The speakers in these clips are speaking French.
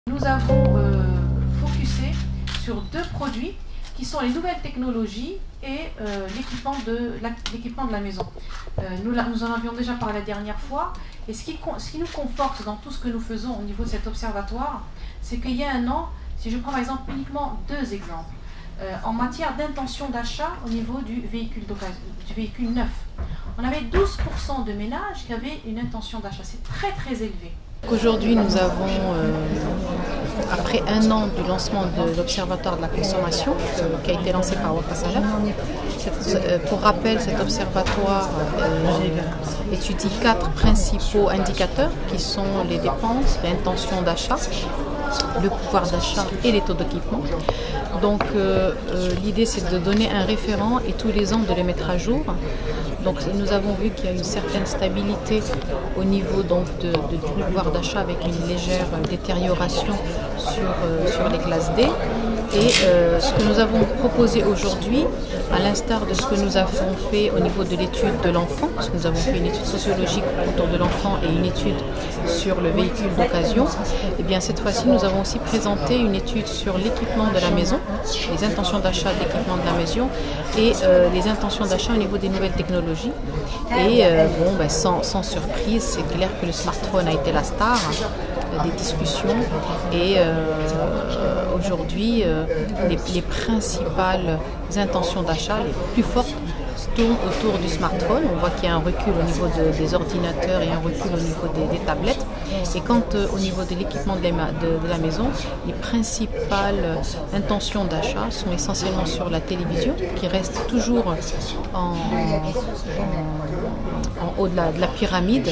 Nous avons focusé sur deux produits qui sont les nouvelles technologies et l'équipement de la maison. Nous en avions déjà parlé la dernière fois, et ce qui nous conforte dans tout ce que nous faisons au niveau de cet observatoire, c'est qu'il y a un an, si je prends par exemple uniquement deux exemples, en matière d'intention d'achat au niveau du véhicule neuf, on avait 12% de ménages qui avaient une intention d'achat. C'est très très élevé. Aujourd'hui, nous avons, après un an du lancement de l'Observatoire de la consommation, qui a été lancé par Wafa Salaf. Pour rappel, cet observatoire étudie 4 principaux indicateurs qui sont les dépenses, l'intention d'achat, le pouvoir d'achat et les taux d'équipement. Donc l'idée, c'est de donner un référent et tous les ans de les mettre à jour. Donc nous avons vu qu'il y a une certaine stabilité au niveau donc, du pouvoir d'achat avec une légère détérioration sur les classes D. Et ce que nous avons proposé aujourd'hui, à l'instar de ce que nous avons fait au niveau de l'étude de l'enfant, parce que nous avons fait une étude sociologique autour de l'enfant et une étude sur le véhicule d'occasion, et bien cette fois-ci nous avons aussi présenté une étude sur l'équipement de la maison, les intentions d'achat d'équipement de la maison et les intentions d'achat au niveau des nouvelles technologies. Et sans surprise, c'est clair que le smartphone a été la star des discussions et aujourd'hui les principales intentions d'achat les plus fortes tournent autour du smartphone. On voit qu'il y a un recul au niveau des ordinateurs et un recul au niveau des tablettes. Et quant au niveau de l'équipement de la maison, les principales intentions d'achat sont essentiellement sur la télévision, qui reste toujours en haut de la pyramide,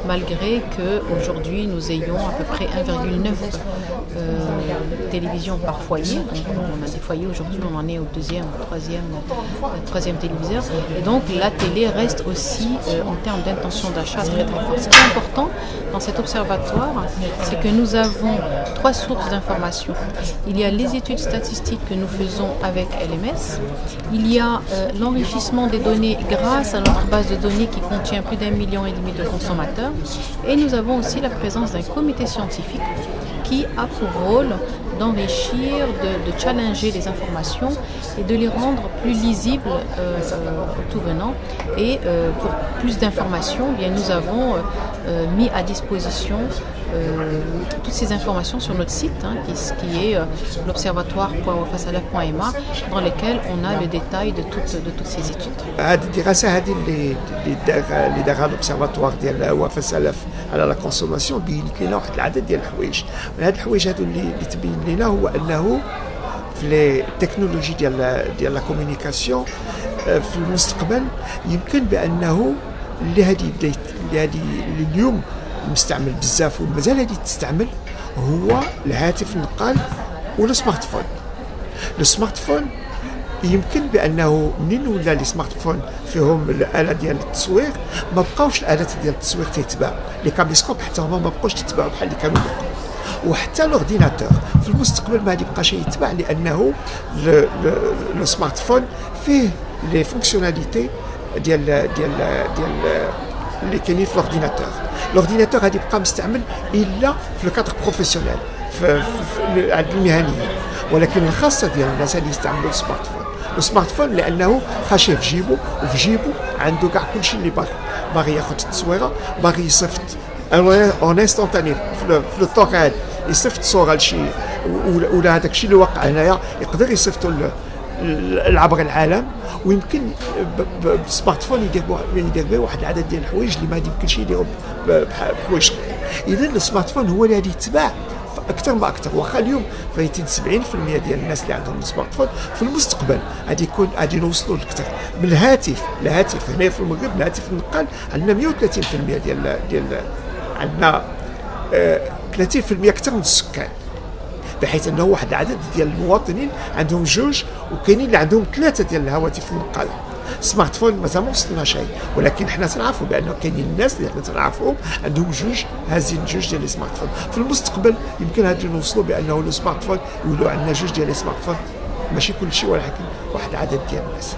malgré qu'aujourd'hui nous ayons à peu près 1,9 télévisions par foyer. Donc, on a des foyers aujourd'hui, on en est au deuxième, troisième téléviseur. Et donc la télé reste aussi en termes d'intention d'achat très très fort. Ce qui est important dans cet observatoire, c'est que nous avons 3 sources d'informations. Il y a les études statistiques que nous faisons avec LMS, il y a l'enrichissement des données grâce à notre base de données qui contient plus d'1,5 million de consommateurs, et nous avons aussi la présence d'un comité scientifique qui a pour rôle d'enrichir, de challenger les informations et de les rendre plus lisibles aux tout venants. Et pour plus d'informations, nous avons mis à disposition toutes ces informations sur notre site, qui est l'observatoire.wafasalaf.ma, dans lequel on a le détail de toutes ces études. هذه الدراسة هذه اللي دارها الأوبسيرفاتوار ديال وفا سلف على لا كونسوماسيون بينت لنا واحد العدد ديال الحوايج. هاد الحوايج هادو اللي تبين لنا هو انه في لي تكنولوجي ديال لا كومونيكاسيون في المستقبل يمكن بانه اللي اليوم مستعمل بزاف ومازال هادي تستعمل هو الهاتف النقال ولا سمارت فون. السمارت فون يمكن بانه منين ولا لي سمارت فون فيهم الاله ديال التصوير ما بقاوش الالات ديال التصوير تيتباعوا، لي كاميسكوب حتى هما ما بقاوش تيتباعوا بحال اللي كانوا وحتى لورديناتور في المستقبل ما يبقاش يتباع لانه لو سمارت فون فيه لي فونكسيوناليتي ديال اللي كاينين في لورديناتور. لورديناتور غادي يبقى مستعمل الا في الكادر بروفيسيونيل في المهنيين، ولكن الخاصه ديال الناس اللي يستعملوا السمارت فون. السمارت فون لانه خاشيه في جيبو، وفي جيبو عنده كاع كلشي اللي باغي ياخذ التصويره، باغي يصيفط اون انستونتاني في لو طون ريال، يصيفط صوره لشي ولا هذاك الشيء اللي واقع هنايا يقدر يصيفطوا عبر العالم. ويمكن بالسمارت فون يدير به واحد العدد ديال الحوايج اللي ما يمكنش يديروا بحوايج. اذا السمارت فون هو اللي غادي يتباع اكثر ما اكثر. واخا اليوم فايتين 70% ديال الناس اللي عندهم سمارت فون، في المستقبل غادي نوصلوا لكثر. من الهاتف هنا في المغرب الهاتف النقال عندنا 130% ديال عندنا 30% اكثر من السكان، بحيث انه واحد العدد ديال المواطنين عندهم 2 وكاينين اللي عندهم 3 ديال الهواتف النقال. سمارت فون مازال ما وصلنا شيء، ولكن حنا تنعرفوا بانه كاينين الناس اللي حنا تنعرفوهم عندهم 2 هازين 2 ديال السمارت فون. في المستقبل يمكن غادي نوصلوا بانه السمارت فون يولوا عندنا 2 ديال السمارت فون، ماشي كل شيء ولكن واحد العدد ديال الناس.